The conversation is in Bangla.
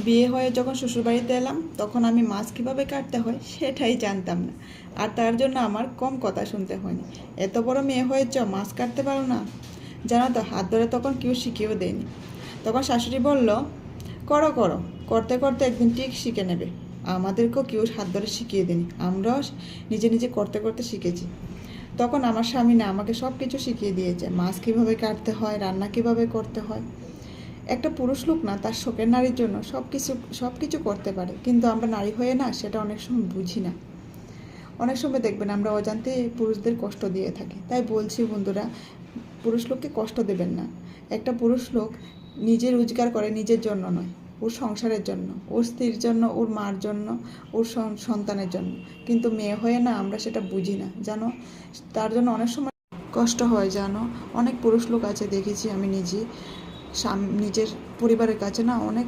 বিয়ে হয়ে যখন শ্বশুরবাড়িতে এলাম তখন আমি মাছ কীভাবে কাটতে হয় সেটাই জানতাম না। আর তার জন্য আমার কম কথা শুনতে হয়নি। এত বড় মেয়ে হয়েছ, মাছ কাটতে পারো না? জানো তো, হাত ধরে তখন কেউ শিখিয়েও দেয়নি। তখন শাশুড়ি বলল, করো করো, করতে করতে একদিন ঠিক শিখে নেবে। আমাদেরকেও কেউ হাত ধরে শিখিয়ে দেয়নি, আমরাও নিজে নিজে করতে করতে শিখেছি। তখন আমার স্বামী না আমাকে সব কিছু শিখিয়ে দিয়েছে, মাছ কীভাবে কাটতে হয়, রান্না কীভাবে করতে হয়। একটা পুরুষ লোক না তার শখের নারীর জন্য সব কিছু করতে পারে, কিন্তু আমরা নারী হয়ে না সেটা অনেক সময় বুঝি না। অনেক সময় দেখবেন আমরা অজান্তে পুরুষদের কষ্ট দিয়ে থাকি। তাই বলছি বন্ধুরা, পুরুষ লোককে কষ্ট দেবেন না। একটা পুরুষ লোক নিজে রোজগার করে নিজের জন্য নয়, ওর সংসারের জন্য, ওর স্ত্রীর জন্য, ওর মার জন্য, ওর সন্তানের জন্য। কিন্তু মেয়ে হয়ে না আমরা সেটা বুঝি না জানো, তার জন্য অনেক সময় কষ্ট হয় জানো। অনেক পুরুষ লোক আছে দেখেছি আমি নিজে, নিজের পরিবারের কাছে না অনেক